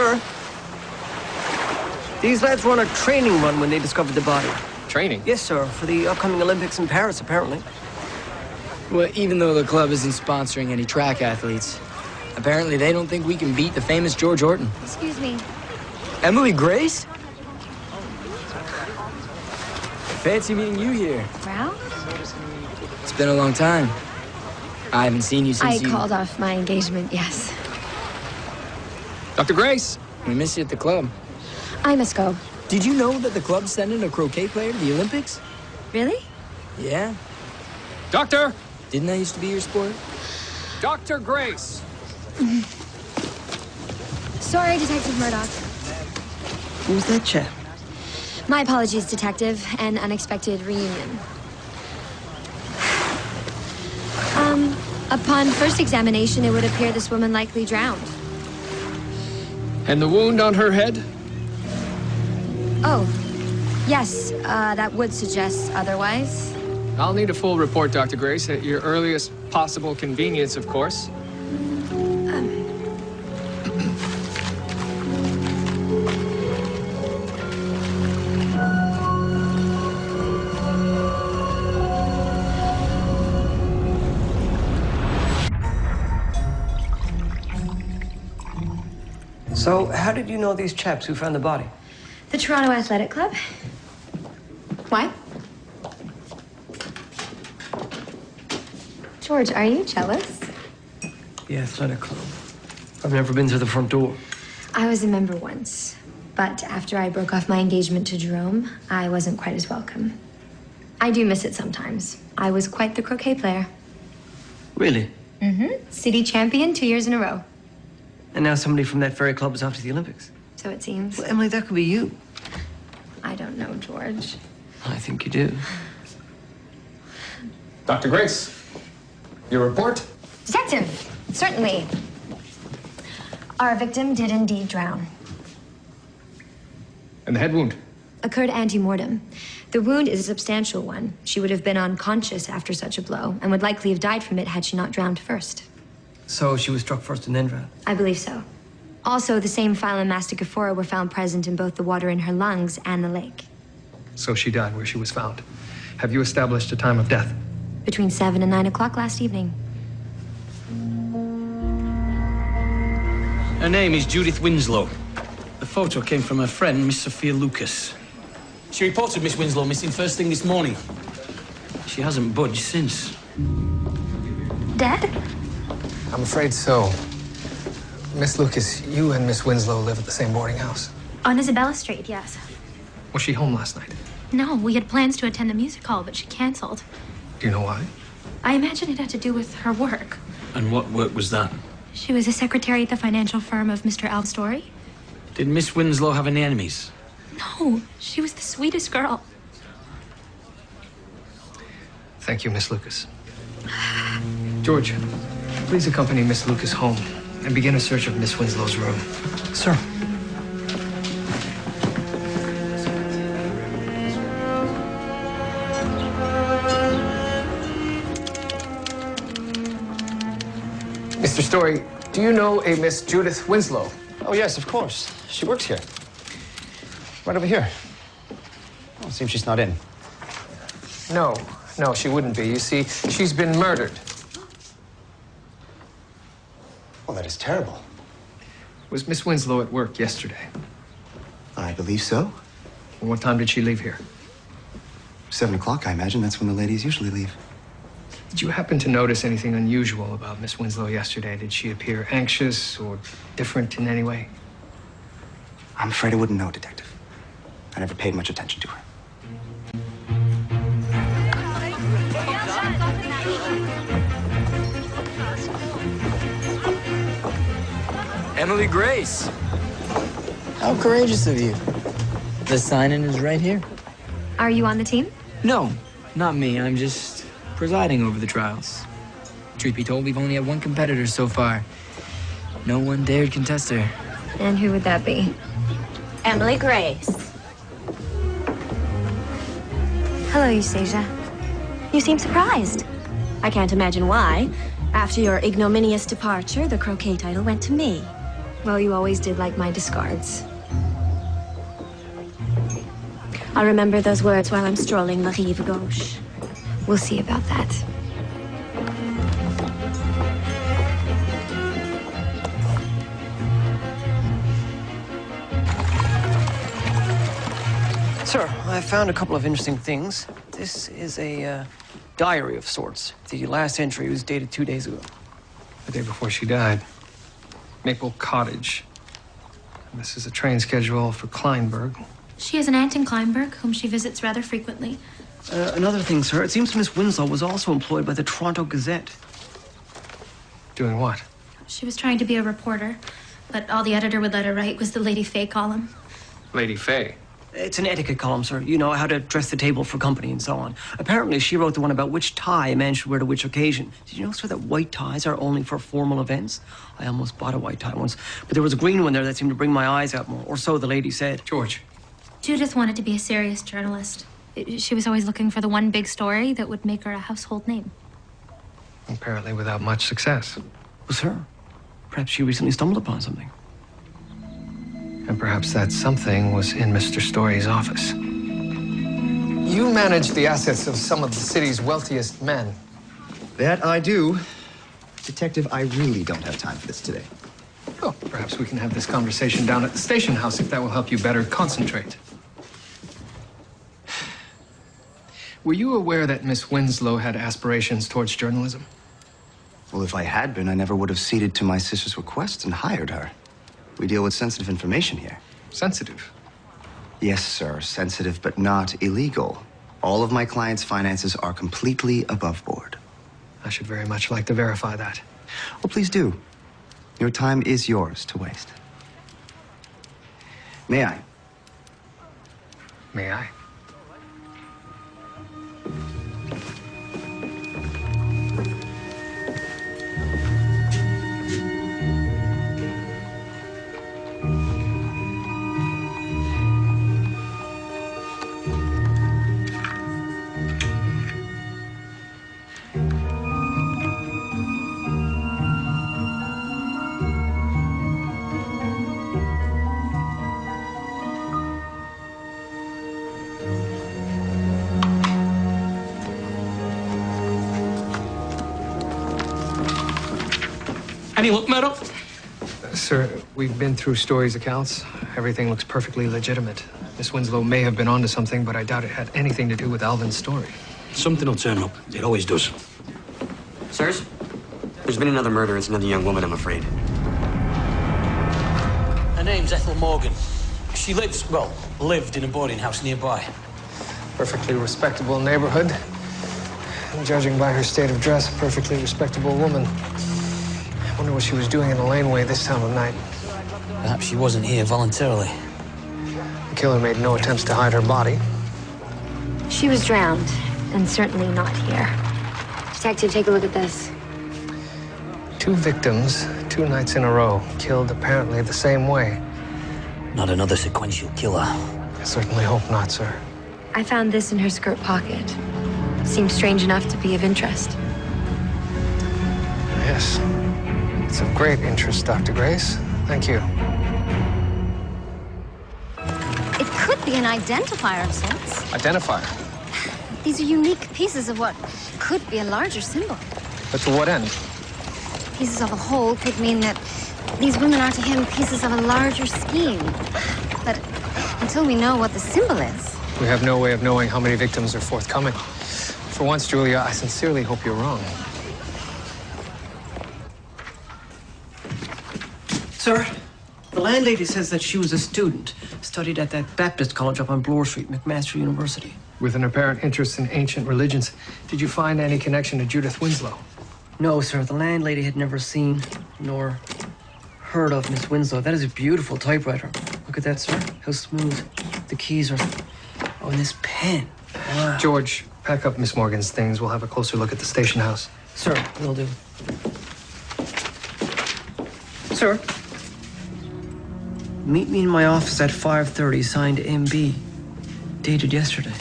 sir. These lads were on a training run when they discovered the body. Training? Yes, sir, for the upcoming Olympics in Paris, apparently. Well, even though the club isn't sponsoring any track athletes, apparently they don't think we can beat the famous George Orton. Excuse me. Emily Grace? Fancy meeting you here. Ralph? It's been a long time. I haven't seen you since I called off my engagement, yes. Dr. Grace? We miss you at the club. I must go. Did you know that the club's sending a croquet player to the Olympics? Really? Yeah. Doctor! Didn't that used to be your sport? Dr. Grace! Sorry, Detective Murdoch. Who's that chap? My apologies, Detective. An unexpected reunion. Upon first examination, it would appear this woman likely drowned. And the wound on her head? Oh, yes, that would suggest otherwise. I'll need a full report, Dr. Grace, at your earliest possible convenience, of course. So, how did you know these chaps who found the body? The Toronto Athletic Club. What? George, are you jealous? The Athletic Club. I've never been to the front door. I was a member once, but after I broke off my engagement to Jerome, I wasn't quite as welcome. I do miss it sometimes. I was quite the croquet player. Really? Mm-hmm. City champion 2 years in a row. And now somebody from that very club is off to the Olympics. So it seems. Well, Emily, that could be you. I don't know, George. I think you do. Dr. Grace, your report? Detective, certainly. Our victim did indeed drown. And the head wound? Occurred ante-mortem. The wound is a substantial one. She would have been unconscious after such a blow and would likely have died from it had she not drowned first. So she was struck first and then drowned? I believe so. Also, the same phylum Mastigophora were found present in both the water in her lungs and the lake. So she died where she was found. Have you established a time of death? Between 7 and 9 o'clock last evening. Her name is Judith Winslow. The photo came from her friend, Miss Sophia Lucas. She reported Miss Winslow missing first thing this morning. She hasn't budged since. Dead? I'm afraid so. Miss Lucas, you and Miss Winslow live at the same boarding house. On Isabella Street, yes. Was she home last night? No, we had plans to attend a music hall, but she canceled. Do you know why? I imagine it had to do with her work. And what work was that? She was a secretary at the financial firm of Mr. Al Story. Did Miss Winslow have any enemies? No, she was the sweetest girl. Thank you, Miss Lucas. George, please accompany Miss Lucas home and begin a search of Miss Winslow's room. Sir. Mr. Story, do you know a Miss Judith Winslow? Oh, yes, of course. She works here. Right over here. Oh, it seems she's not in. No, she wouldn't be. You see, she's been murdered. Well, that is terrible. Was Miss Winslow at work yesterday? I believe so. What time did she leave here? 7 o'clock, I imagine. That's when the ladies usually leave. Did you happen to notice anything unusual about Miss Winslow yesterday? Did she appear anxious or different in any way? I'm afraid I wouldn't know, Detective. I never paid much attention to her. Emily Grace. How courageous of you. The sign-in is right here. Are you on the team? No, not me. I'm just presiding over the trials. Truth be told, we've only had one competitor so far. No one dared contest her. And who would that be? Emily Grace. Hello, Eustacia. You seem surprised. I can't imagine why. After your ignominious departure, the croquet title went to me. Well, you always did like my discards. I'll remember those words while I'm strolling la rive gauche. We'll see about that. Sir, I found a couple of interesting things. This is a diary of sorts. The last entry was dated 2 days ago. The day before she died. Maple Cottage. And this is a train schedule for Kleinberg. She has an aunt in Kleinberg, whom she visits rather frequently. Another thing, sir. It seems Miss Winslow was also employed by the Toronto Gazette. Doing what? She was trying to be a reporter, but all the editor would let her write was the Lady Faye column. Lady Faye. It's an etiquette column, sir. You know, how to dress the table for company and so on. Apparently, she wrote the one about which tie a man should wear to which occasion. Did you know, sir, that white ties are only for formal events? I almost bought a white tie once, but there was a green one there that seemed to bring my eyes out more, or so the lady said. George. Judith wanted to be a serious journalist. She was always looking for the one big story that would make her a household name. Apparently without much success. Well, sir, perhaps she recently stumbled upon something. And perhaps that something was in Mr. Story's office. You manage the assets of some of the city's wealthiest men. That I do. Detective, I really don't have time for this today. Oh, perhaps we can have this conversation down at the station house if that will help you better concentrate. Were you aware that Miss Winslow had aspirations towards journalism? Well, if I had been, I never would have ceded to my sister's request and hired her. We deal with sensitive information here. Sensitive? Yes, sir. Sensitive, but not illegal. All of my clients' finances are completely above board. I should very much like to verify that. Well, please do. Your time is yours to waste. May I? May I? Any luck, Μέρντοχ? Sir, we've been through Story's accounts. Everything looks perfectly legitimate. Miss Winslow may have been onto something, but I doubt it had anything to do with Alvin's story. Something will turn up. It always does. Sirs, there's been another murder. It's another young woman, I'm afraid. Her name's Ethel Morgan. She lived in a boarding house nearby. Perfectly respectable neighborhood. And judging by her state of dress, a perfectly respectable woman. I wonder what she was doing in the laneway this time of night. Perhaps she wasn't here voluntarily. The killer made no attempts to hide her body. She was drowned, and certainly not here. Detective, take a look at this. 2 victims, 2 nights in a row, killed apparently the same way. Not another sequential killer. I certainly hope not, sir. I found this in her skirt pocket. Seemed strange enough to be of interest. Yes. It's of great interest, Dr. Γκρέις. Thank you. It could be an identifier of sorts. Identifier? These are unique pieces of what could be a larger symbol. But to what end? Pieces of a whole could mean that these women are to him pieces of a larger scheme. But until we know what the symbol is... We have no way of knowing how many victims are forthcoming. For once, Julia, I sincerely hope you're wrong. Sir, the landlady says that she was a student, studied at that Baptist college up on Bloor Street, McMaster University. With an apparent interest in ancient religions, did you find any connection to Judith Winslow? No, sir. The landlady had never seen nor heard of Miss Winslow. That is a beautiful typewriter. Look at that, sir. How smooth. The keys are... Oh, and this pen. Wow. George, pack up Miss Morgan's things. We'll have a closer look at the station house. Sir, will do. Sir, meet me in my office at 5:30, signed MB. Dated yesterday.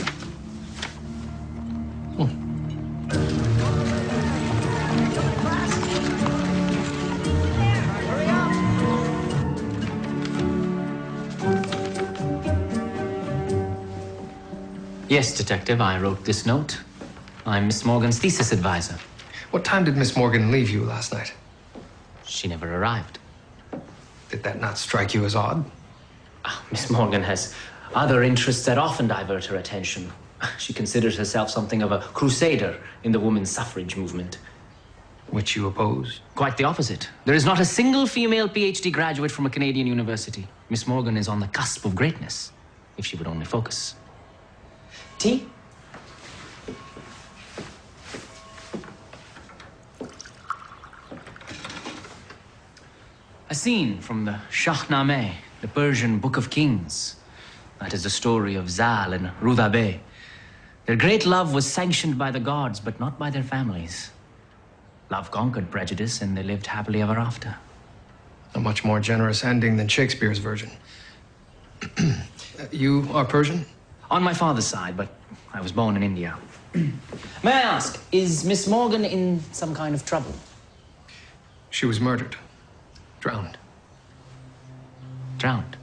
Yes, Detective, I wrote this note. I'm Miss Morgan's thesis advisor. What time did Miss Morgan leave you last night? She never arrived. Did that not strike you as odd? Miss Morgan has other interests that often divert her attention. She considers herself something of a crusader in the women's suffrage movement. Which you oppose? Quite the opposite. There is not a single female PhD graduate from a Canadian university. Miss Morgan is on the cusp of greatness, if she would only focus. Tea? A scene from the Shahnameh, the Persian Book of Kings. That is the story of Zal and Rudabeh. Their great love was sanctioned by the gods, but not by their families. Love conquered prejudice, and they lived happily ever after. A much more generous ending than Shakespeare's version. You are Persian? On my father's side, but I was born in India. May I ask, is Miss Morgan in some kind of trouble? She was murdered. Drowned. Drowned?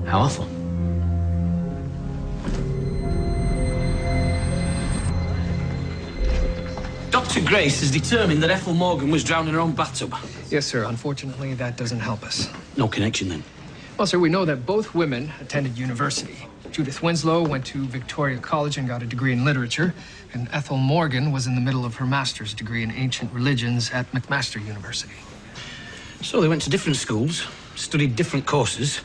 How awful. Dr. Γκρέις is determined that Ethel Morgan was drowned in her own bathtub. Yes, sir. Unfortunately, that doesn't help us. No connection, then? Well, sir, we know that both women attended university. Judith Winslow went to Victoria College and got a degree in literature, and Ethel Morgan was in the middle of her master's degree in ancient religions at McMaster University. So they went to different schools, studied different courses.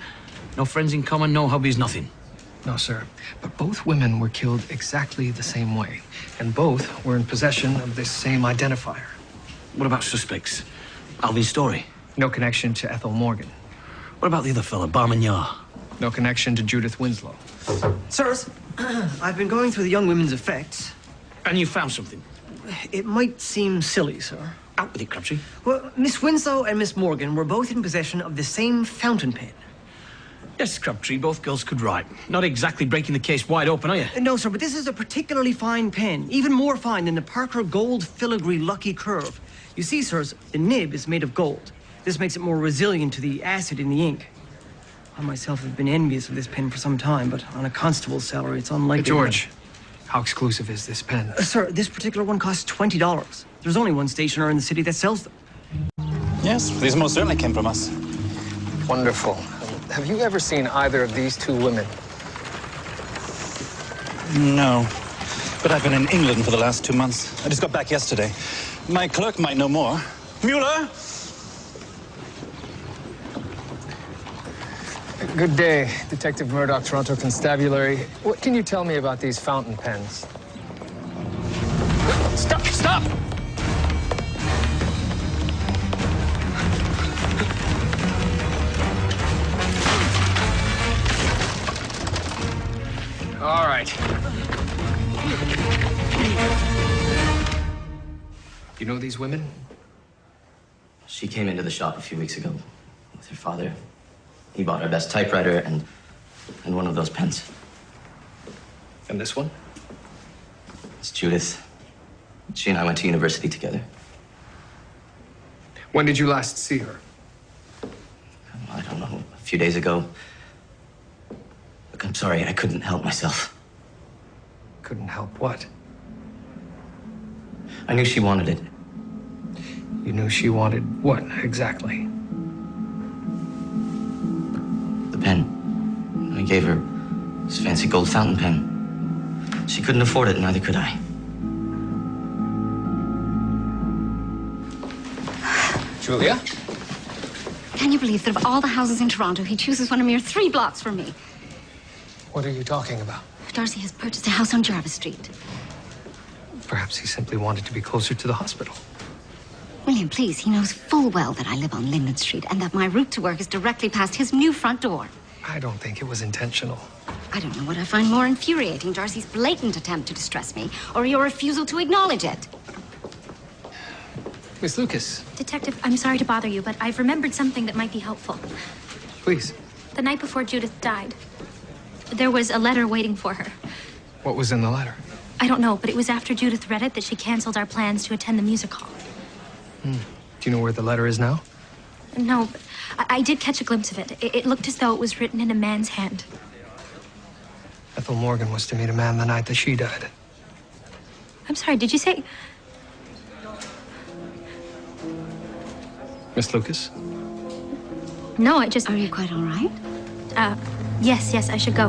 No friends in common, no hobbies, nothing. No, sir. But both women were killed exactly the same way, and both were in possession of this same identifier. What about suspects? Alvin's story? No connection to Ethel Morgan. What about the other fella, Barman Yar? No connection to Judith Winslow. Sirs, I've been going through the young women's effects. And you found something? It might seem silly, sir. Out with it, Krábtri. Well, Miss Winslow and Miss Morgan were both in possession of the same fountain pen. Yes, Krábtri, both girls could write. Not exactly breaking the case wide open, are you? No, sir, but this is a particularly fine pen. Even more fine than the Parker Gold Filigree Lucky Curve. You see, sirs, the nib is made of gold. This makes it more resilient to the acid in the ink. I myself have been envious of this pen for some time, but on a constable's salary, it's unlikely. George, how exclusive is this pen? Sir, this particular one costs $20. There's only one stationer in the city that sells them. Yes, these most certainly came from us. Wonderful. Have you ever seen either of these two women? No, but I've been in England for the last 2 months. I just got back yesterday. My clerk might know more. Mueller! Good day, Detective Murdoch, Toronto Constabulary. What can you tell me about these fountain pens? Stop! Stop! All right. You know these women? She came into the shop a few weeks ago with her father. He bought our best typewriter and one of those pens. And this one? It's Judith. She and I went to university together. When did you last see her? I don't know, a few days ago. Look, I'm sorry, I couldn't help myself. Couldn't help what? I knew she wanted it. You knew she wanted what, exactly? The pen. I gave her this fancy gold fountain pen. She couldn't afford it, neither could I. Julia? Can you believe that of all the houses in Toronto, he chooses one a mere 3 blocks from me? What are you talking about? Darcy has purchased a house on Jarvis Street. Perhaps he simply wanted to be closer to the hospital. William, please, he knows full well that I live on Linden Street and that my route to work is directly past his new front door. I don't think it was intentional. I don't know what I find more infuriating, Darcy's blatant attempt to distress me or your refusal to acknowledge it. Miss Lucas. Detective, I'm sorry to bother you, but I've remembered something that might be helpful. Please. The night before Judith died, there was a letter waiting for her. What was in the letter? I don't know, but it was after Judith read it that she canceled our plans to attend the music hall. Do you know where the letter is now? No, but I did catch a glimpse of it. It looked as though it was written in a man's hand. Ethel Morgan was to meet a man the night that she died. I'm sorry, did you say... Miss Lucas? No, I just... Are you quite all right? Yes, I should go.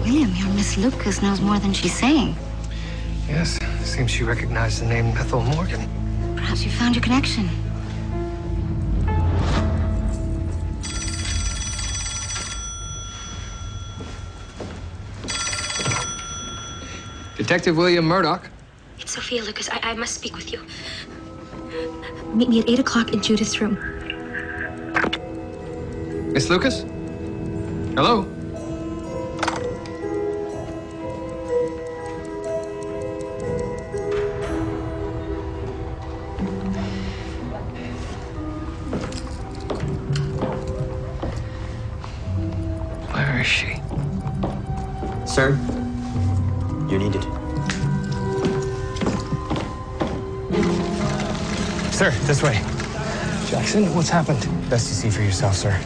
William, your Miss Lucas knows more than she's saying. Yes, seems she recognized the name Ethel Morgan. Perhaps you found your connection. Detective William Μέρντοχ. It's Sophia Lucas. I must speak with you. Meet me at 8 o'clock in Judith's room. Miss Lucas? Hello? Where is she? Sir, you're needed. Sir, this way. Jackson, what's happened? Best you see for yourself, sir.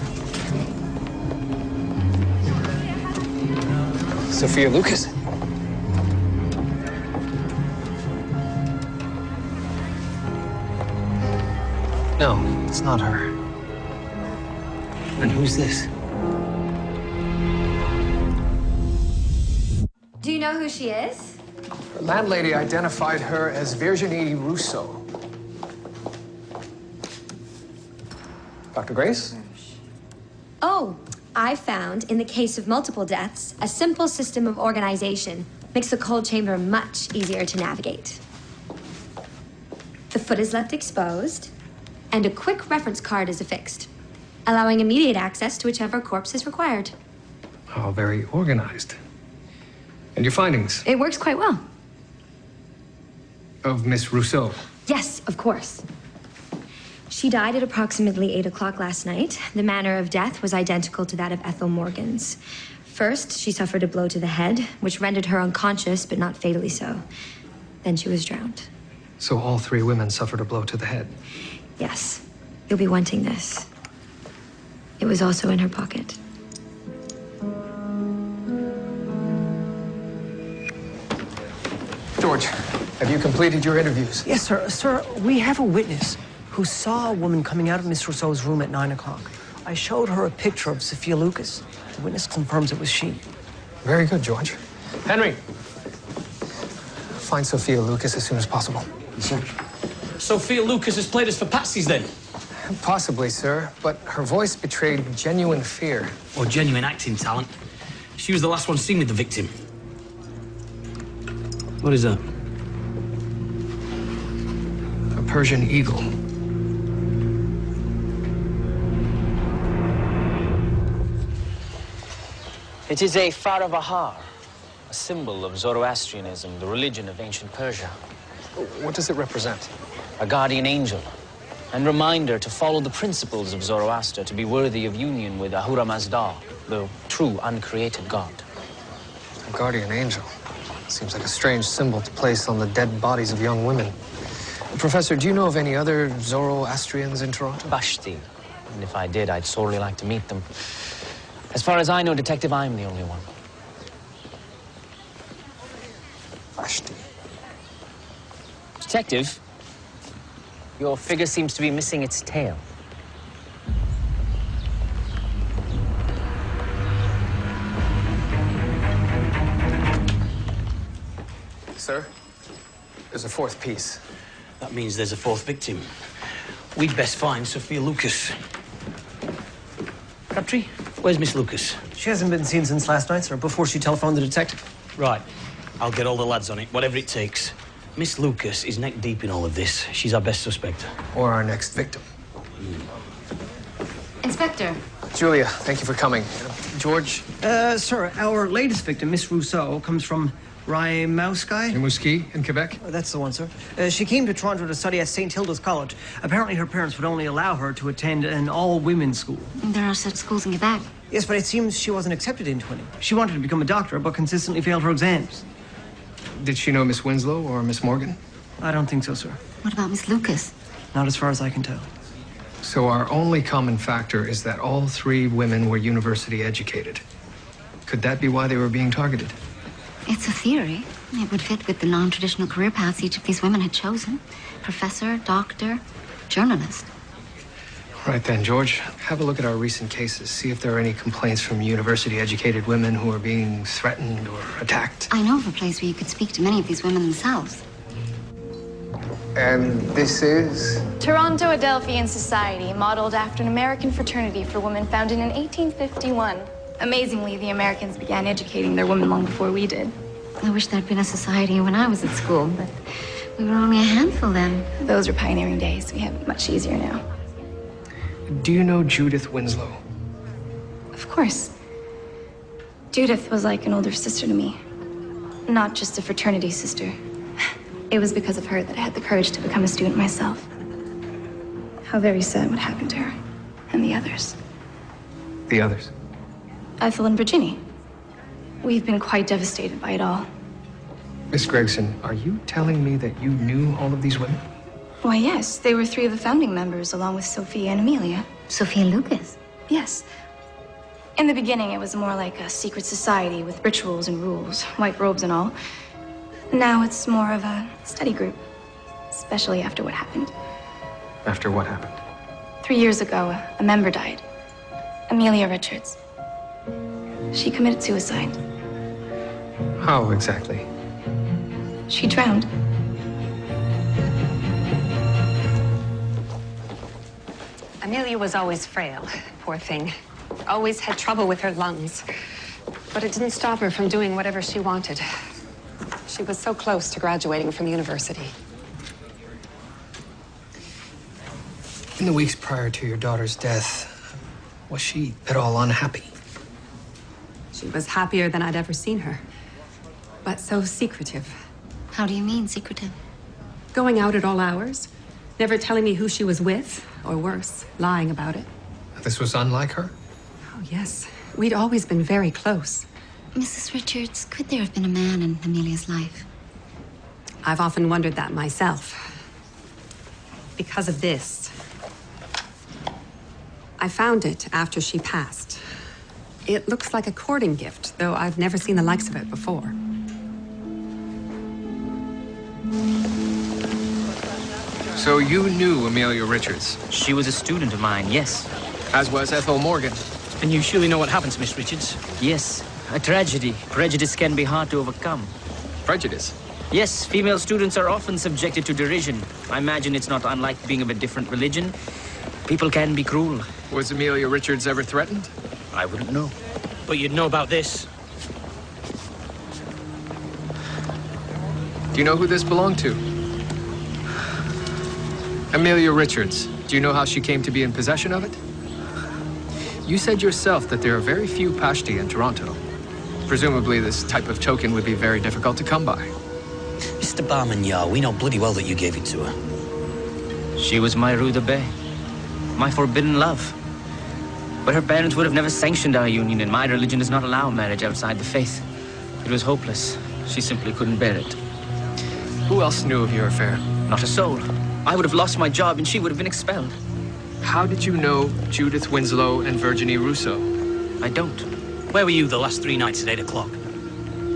Sophia Lucas? No, it's not her. And who's this? Do you know who she is? Her landlady identified her as Virginie Rousseau. Dr. Γκρέις? Oh, I found, in the case of multiple deaths, a simple system of organization makes the cold chamber much easier to navigate. The foot is left exposed, and a quick reference card is affixed, allowing immediate access to whichever corpse is required. Oh, very organized. And your findings? It works quite well. Of Miss Rousseau? Yes, of course. She died at approximately 8 o'clock last night. The manner of death was identical to that of Ethel Morgan's. First, she suffered a blow to the head, which rendered her unconscious, but not fatally so. Then she was drowned. So all three women suffered a blow to the head? Yes. You'll be wanting this. It was also in her pocket. George, have you completed your interviews? Yes, sir. Sir, we have a witness who saw a woman coming out of Miss Rousseau's room at 9 o'clock. I showed her a picture of Sophia Lucas. The witness confirms it was she. Very good, George. Henry, find Sophia Lucas as soon as possible. Yes, sir. Sophia Lucas has played us for patsies, then? Possibly, sir, but her voice betrayed genuine fear. Or genuine acting talent. She was the last one seen with the victim. What is that? A Persian eagle. It is a Faravahar, a symbol of Zoroastrianism, the religion of ancient Persia. What does it represent? A guardian angel, and reminder to follow the principles of Zoroaster to be worthy of union with Ahura Mazda, the true uncreated god. A guardian angel. Seems like a strange symbol to place on the dead bodies of young women. Professor, do you know of any other Zoroastrians in Toronto? Vashti. And if I did, I'd sorely like to meet them. As far as I know, Detective, I'm the only one. Vashti. Detective, your figure seems to be missing its tail. Sir, there's a fourth piece. That means there's a fourth victim. We'd best find Sophia Lucas. Krábtri, where's Miss Lucas? She hasn't been seen since last night, sir, before she telephoned the detective. Right. I'll get all the lads on it, whatever it takes. Miss Lucas is neck deep in all of this. She's our best suspect. Or our next victim. Inspector. Julia, thank you for coming. George? Sir, our latest victim, Miss Rousseau, comes from Rimouski in Quebec? Oh, that's the one, sir. She came to Toronto to study at St. Hilda's College. Apparently, her parents would only allow her to attend an all-women's school. There are such schools in Quebec. Yes, but it seems she wasn't accepted into any. She wanted to become a doctor, but consistently failed her exams. Did she know Miss Winslow or Miss Morgan? I don't think so, sir. What about Miss Lucas? Not as far as I can tell. So our only common factor is that all three women were university educated. Could that be why they were being targeted? It's a theory. It would fit with the non-traditional career paths each of these women had chosen. Professor, doctor, journalist. Right then, George. Have a look at our recent cases. See if there are any complaints from university-educated women who are being threatened or attacked. I know of a place where you could speak to many of these women themselves. And this is? Toronto Adelphian Society, modeled after an American fraternity for women founded in 1851. Amazingly, the Americans began educating their women long before we did. I wish there'd been a society when I was at school, but we were only a handful then. Those were pioneering days. We have it much easier now. Do you know Judith Winslow? Of course. Judith was like an older sister to me. Not just a fraternity sister. It was because of her that I had the courage to become a student myself. How very sad what happened to her. And the others. The others? Ethel and Virginie. We've been quite devastated by it all. Miss Gregson, are you telling me that you knew all of these women? Why, yes. They were three of the founding members, along with Sophia and Amelia. Sophia Lucas? Yes. In the beginning, it was more like a secret society with rituals and rules, white robes and all. Now it's more of a study group, especially after what happened. After what happened? 3 years ago, a member died. Amelia Richards. She committed suicide. How exactly? She drowned. Amelia was always frail, poor thing. Always had trouble with her lungs. But it didn't stop her from doing whatever she wanted. She was so close to graduating from university. In the weeks prior to your daughter's death, was she at all unhappy? She was happier than I'd ever seen her. But so secretive. How do you mean, secretive? Going out at all hours. Never telling me who she was with, or worse, lying about it. This was unlike her? Oh, yes. We'd always been very close. Mrs. Richards, could there have been a man in Amelia's life? I've often wondered that myself. Because of this. I found it after she passed. It looks like a courting gift, though I've never seen the likes of it before. So you knew Amelia Richards? She was a student of mine, yes. As was Ethel Morgan. And you surely know what happened to Miss Richards? Yes, a tragedy. Prejudice can be hard to overcome. Prejudice? Yes, female students are often subjected to derision. I imagine it's not unlike being of a different religion. People can be cruel. Was Amelia Richards ever threatened? I wouldn't know. But you'd know about this. Do you know who this belonged to? Amelia Richards. Do you know how she came to be in possession of it? You said yourself that there are very few Pashti in Toronto. Presumably this type of token would be very difficult to come by. Mr. Barman, we know bloody well that you gave it to her. She was my Rue de Bay, my forbidden love. But her parents would have never sanctioned our union, and my religion does not allow marriage outside the faith. It was hopeless. She simply couldn't bear it. Who else knew of your affair? Not a soul. I would have lost my job and she would have been expelled. How did you know Judith Winslow and Virginie Rousseau? I don't. Where were you the last 3 nights at 8 o'clock?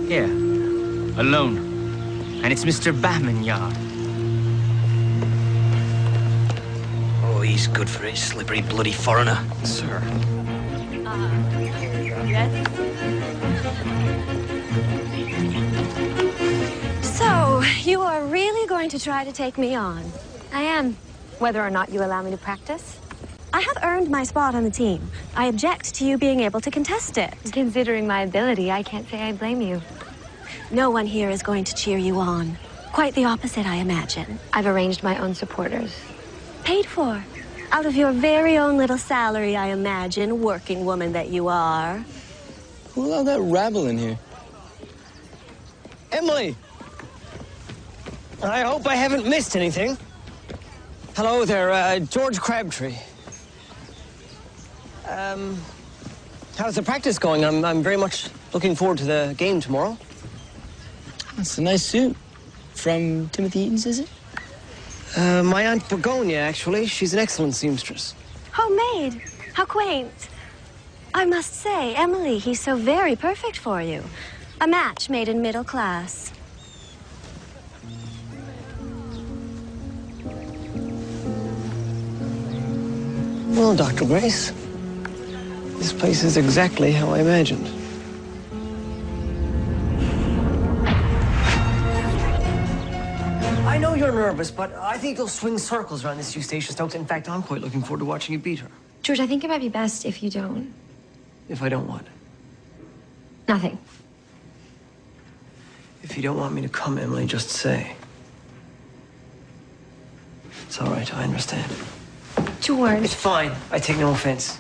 Here. Alone. And it's Mr. Barman. Oh, he's good for it, slippery bloody foreigner. Sir. So, you are really going to try to take me on? I am, whether or not you allow me to practice. I have earned my spot on the team. I object to you being able to contest it. Considering my ability, I can't say I blame you. No one here is going to cheer you on. Quite the opposite, I imagine. I've arranged my own supporters. Paid for. Out of your very own little salary, I imagine, working woman that you are. Who allowed that rabble in here? Emily! I hope I haven't missed anything. Hello there, George Crabbtree. How's the practice going? I'm very much looking forward to the game tomorrow. That's a nice suit. From Timothy Eaton's, is it? My Aunt Begonia, actually. She's an excellent seamstress. Homemade. How quaint. I must say, Emily, he's so very perfect for you. A match made in middle class. Well, Dr. Γκρέις, this place is exactly how I imagined. I know you're nervous, but I think you'll swing circles around this Eustacia Stokes. In fact, I'm quite looking forward to watching you beat her. George, I think it might be best if you don't. If I don't what? Nothing. If you don't want me to come, Emily, just say. It's all right, I understand. George. It's fine. I take no offense.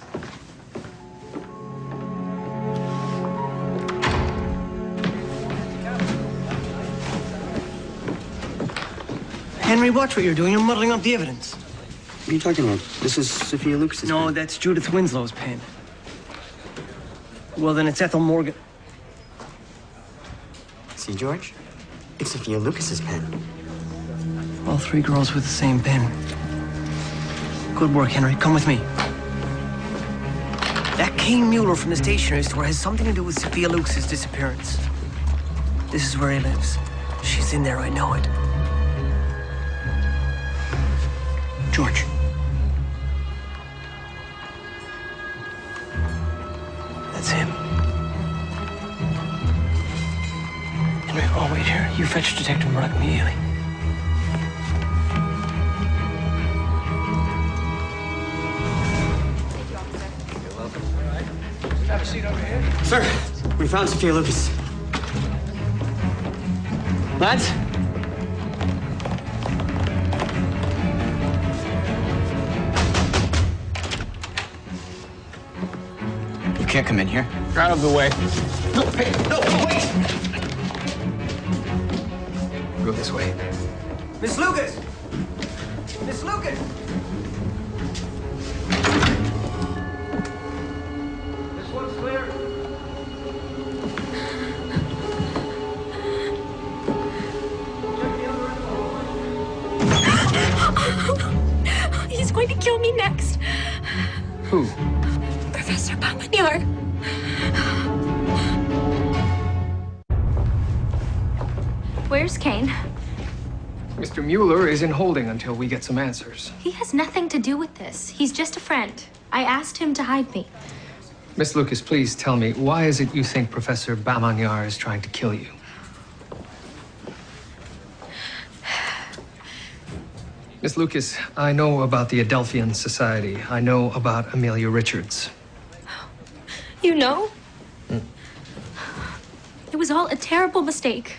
Henry, watch what you're doing. You're muddling up the evidence. What are you talking about? This is Sophia Lucas's No, pen. that's Judith Winslow's pen. Well, then it's Ethel Morgan. See, George? It's Sophia Lucas's pen. All three girls with the same pen. Good work, Henry. Come with me. That Kane Mueller from the stationery store has something to do with Sophia Lucas's disappearance. This is where he lives. She's in there, I know it. George. That's him. Henry, I'll wait here. You fetch Detective Murdoch immediately. Have a seat over here. Sir, we found Sophia Lucas. Lads? You can't come in here. Out of the way. No, hey, no, wait! Go this way. Miss Lucas! Miss Lucas! This one's clear. He's going to kill me next. Who? Professor Baumann. Where's Kane? Mr. Mueller is in holding until we get some answers. He has nothing to do with this. He's just a friend. I asked him to hide me. Miss Lucas, please tell me, why is it you think Professor Baumann is trying to kill you? Miss Lucas, I know about the Adelphian Society. I know about Amelia Richards. You know? It was all a terrible mistake.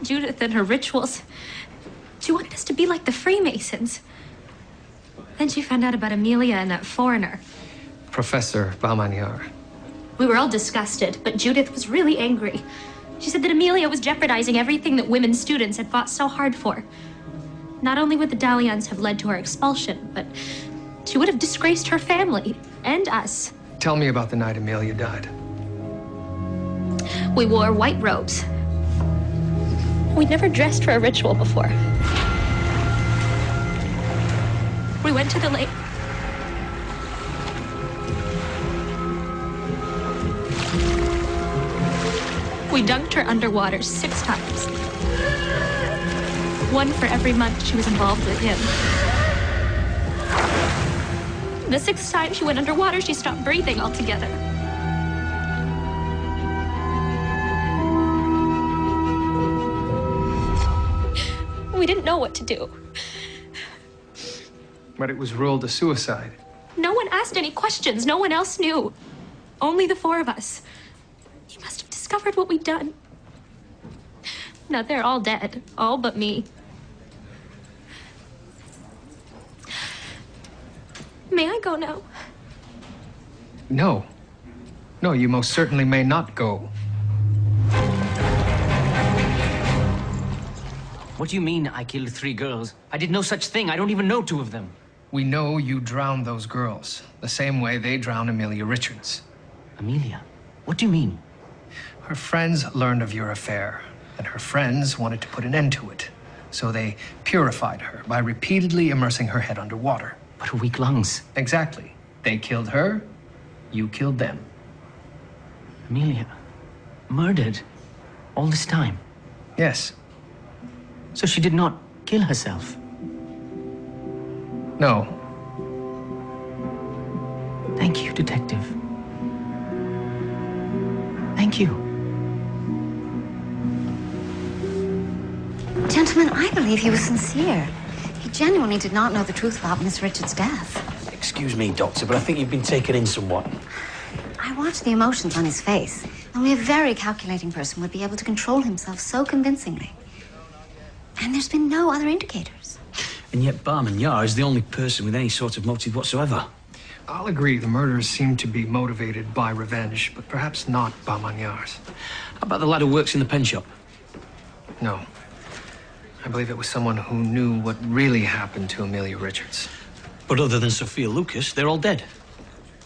Judith and her rituals. She wanted us to be like the Freemasons. Then she found out about Amelia and that foreigner. Professor Baumann. We were all disgusted, but Judith was really angry. She said that Amelia was jeopardizing everything that women students had fought so hard for. Not only would the Dalians have led to our expulsion, but she would have disgraced her family and us. Tell me about the night Amelia died. We wore white robes. We'd never dressed for a ritual before. We went to the lake. We dunked her underwater 6 times. 1 for every month she was involved with him. The 6th time she went underwater, she stopped breathing altogether. We didn't know what to do. But it was ruled a suicide. No one asked any questions. No one else knew. Only the 4 of us. He must have discovered what we'd done. Now they're all dead. All but me. May I go now? No. No, you most certainly may not go. What do you mean I killed 3 girls? I did no such thing. I don't even know 2 of them. We know you drowned those girls, the same way they drowned Amelia Richards. Amelia? What do you mean? Her friends learned of your affair, and her friends wanted to put an end to it. So they purified her by repeatedly immersing her head underwater. But her weak lungs. Exactly. They killed her, you killed them. Amelia, murdered all this time? Yes. So she did not kill herself? No. Thank you, Detective. Thank you. Gentlemen, I believe he was sincere. He genuinely did not know the truth about Miss Richards' death. Excuse me, Doctor, but I think you've been taken in somewhat. I watched the emotions on his face. Only a very calculating person would be able to control himself so convincingly. And there's been no other indicators. And yet Barman Yar is the only person with any sort of motive whatsoever. I'll agree the murders seem to be motivated by revenge, but perhaps not Barman Yar's. How about the lad who works in the pen shop? No. I believe it was someone who knew what really happened to Amelia Richards. But other than Sophia Lucas, they're all dead.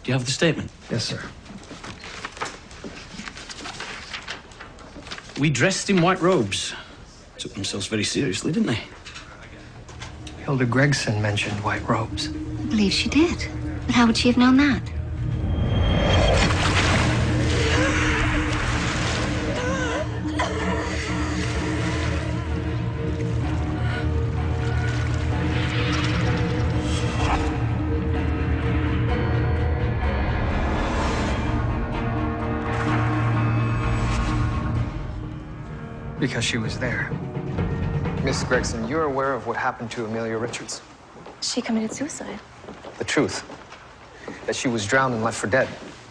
Do you have the statement? Yes, sir. We dressed in white robes. Took themselves very seriously, didn't they? Hilda Gregson mentioned white robes. I believe she did. But how would she have known that? Because she was there. Miss Gregson, you're aware of what happened to Amelia Richards? She committed suicide. The truth. That she was drowned and left for dead.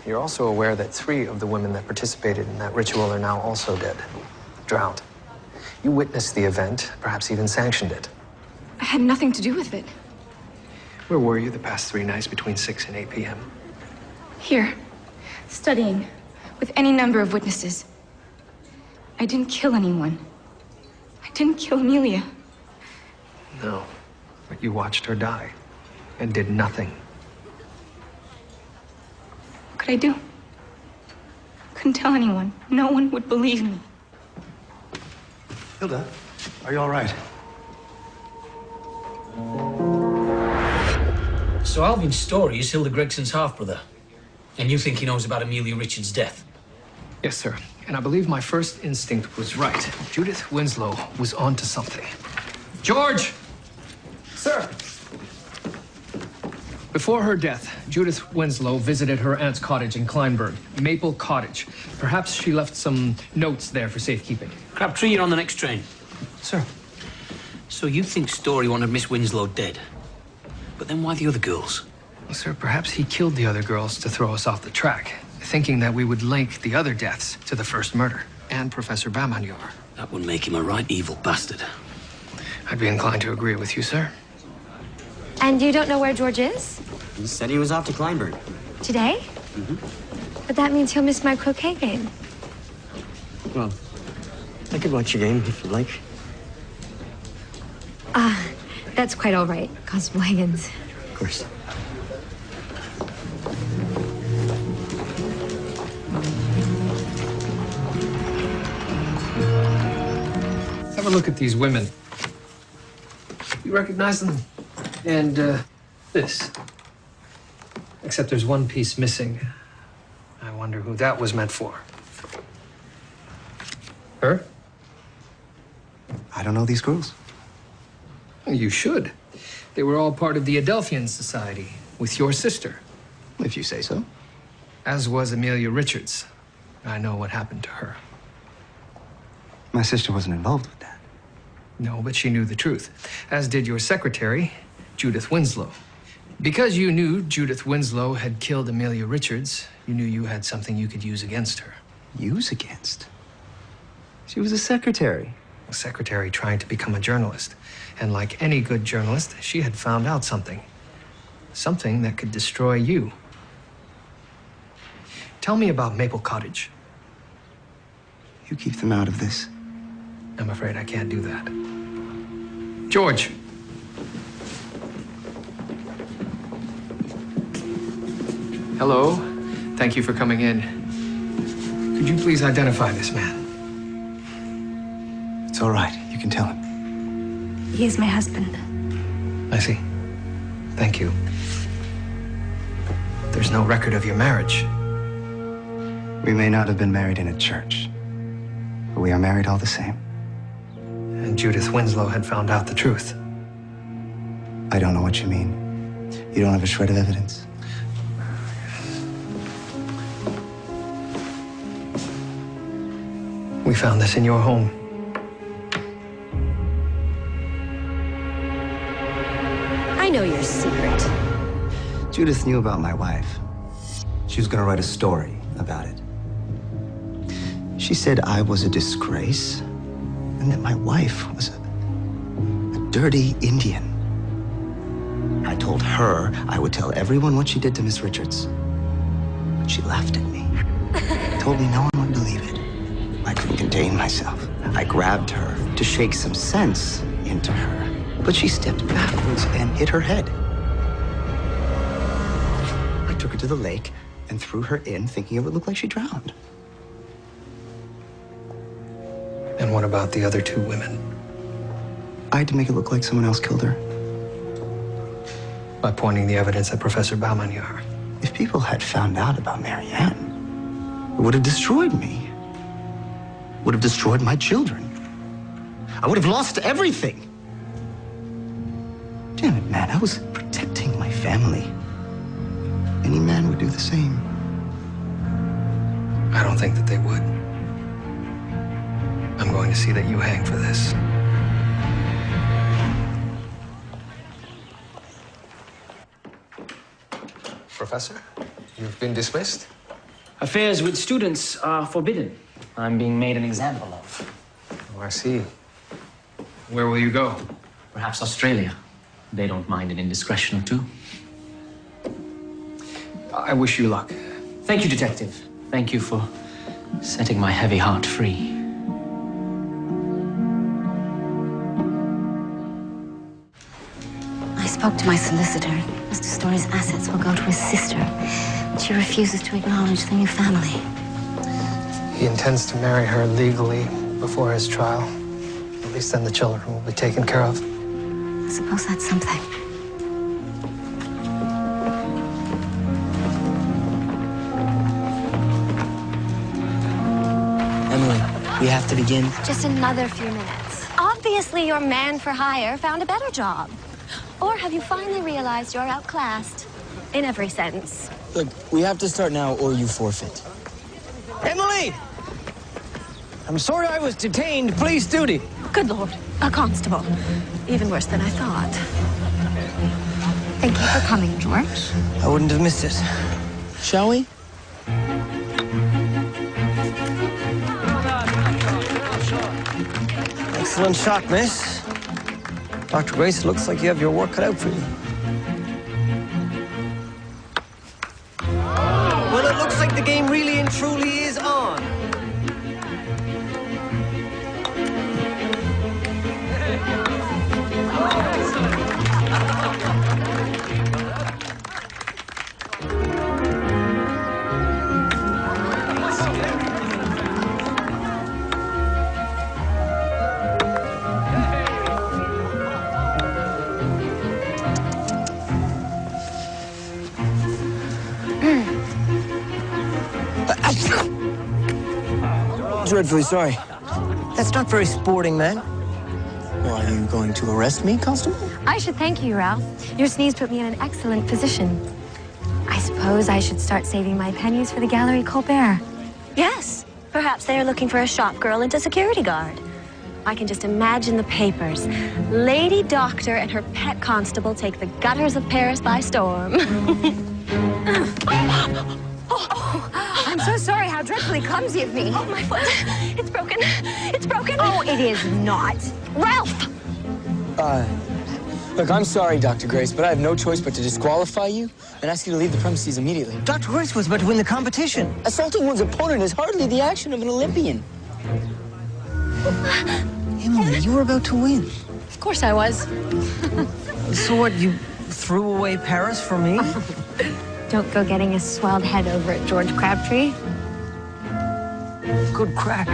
You're also aware that 3 of the women that participated in that ritual are now also dead. Drowned. You witnessed the event, perhaps even sanctioned it. I had nothing to do with it. Where were you the past 3 nights between 6 and 8 p.m.? Here, studying, with any number of witnesses. I didn't kill anyone. I didn't kill Amelia. No, but you watched her die and did nothing. What could I do? Couldn't tell anyone. No one would believe me. Hilda, are you all right? So Alvin's story is Hilda Gregson's half-brother. And you think he knows about Amelia Richards' death? Yes, sir. And I believe my first instinct was right. Judith Winslow was onto something. George! Sir! Before her death, Judith Winslow visited her aunt's cottage in Kleinburg, Maple Cottage. Perhaps she left some notes there for safekeeping. Krábtri, you're on the next train. Sir. So you think Story wanted Miss Winslow dead? But then why the other girls? Well, sir, perhaps he killed the other girls to throw us off the track, thinking that we would link the other deaths to the first murder and Professor Bamanyor. That would make him a right evil bastard. I'd be inclined to agree with you, sir. And you don't know where George is? He said he was off to Kleinburg. Today? But that means he'll miss my croquet game. Well, I could watch your game if you'd like. That's quite all right, Constable Higgins. Of course. Let's have a look at these women. You recognize them? And, this. Except there's one piece missing. I wonder who that was meant for. Her? I don't know these girls. You should. They were all part of the Adelphian Society with your sister. If you say so. As was Amelia Richards. I know what happened to her. My sister wasn't involved with that. No, but she knew the truth. As did your secretary, Judith Winslow. Because you knew Judith Winslow had killed Amelia Richards, you knew you had something you could use against her. Use against? She was a secretary. A secretary trying to become a journalist. And like any good journalist, she had found out something. Something that could destroy you. Tell me about Maple Cottage. You keep them out of this. I'm afraid I can't do that. George. Hello. Thank you for coming in. Could you please identify this man? It's all right. You can tell him. He is my husband. I see. Thank you. There's no record of your marriage. We may not have been married in a church, but we are married all the same. And Judith Winslow had found out the truth. I don't know what you mean. You don't have a shred of evidence. We found this in your home. I know your secret. Judith knew about my wife. She was going to write a story about it. She said I was a disgrace and that my wife was a dirty Indian. I told her I would tell everyone what she did to Miss Richards. But she laughed at me. Told me no one would believe it. I couldn't contain myself. I grabbed her to shake some sense into her. But she stepped backwards and hit her head. I took her to the lake and threw her in, thinking it would look like she drowned. And what about the other two women? I had to make it look like someone else killed her. By pointing the evidence at Professor Baumaniar. If people had found out about Marianne, it would have destroyed me. Would have destroyed my children. I would have lost everything. Damn it, man, I was protecting my family. Any man would do the same. I don't think that they would. I'm going to see that you hang for this. Professor, you've been dismissed? Affairs with students are forbidden. I'm being made an example of. Oh, I see. Where will you go? Perhaps Australia. They don't mind an indiscretion or two. I wish you luck. Thank you, Detective. Thank you for setting my heavy heart free. I spoke to my solicitor. Mr. Story's assets will go to his sister. She refuses to acknowledge the new family. He intends to marry her legally before his trial. At least then the children will be taken care of. I suppose that's something. Emily, we have to begin. Just another few minutes. Obviously, your man for hire found a better job. Or have you finally realized you're outclassed? In every sense. Look, we have to start now or you forfeit. Emily! I'm sorry I was detained. Police duty. Good Lord, a constable. Even worse than I thought. Thank you for coming, George. I wouldn't have missed it. Shall we? Excellent shot, miss. Dr. Γκρέις, looks like you have your work cut out for you. Well, it looks like the game really and truly is on. Dreadfully sorry. That's not very sporting, man. Well, are you going to arrest me, Constable? I should thank you, Ralph. Your sneeze put me in an excellent position. I suppose I should start saving my pennies for the Gallery Colbert. Yes, perhaps they are looking for a shop girl and a security guard. I can just imagine the papers. Lady Doctor and her pet constable take the gutters of Paris by storm. I'm so sorry, how dreadfully clumsy of me. Oh, my foot. It's broken. It's broken. Oh, it is not. Ralph! Look, I'm sorry, Dr. Γκρέις, but I have no choice but to disqualify you and ask you to leave the premises immediately. Dr. Γκρέις was about to win the competition. Assaulting one's opponent is hardly the action of an Olympian. Emily, you were about to win. Of course I was. So what, you threw away Paris for me? Don't go getting a swelled head over at George Krábtrì. Good crack.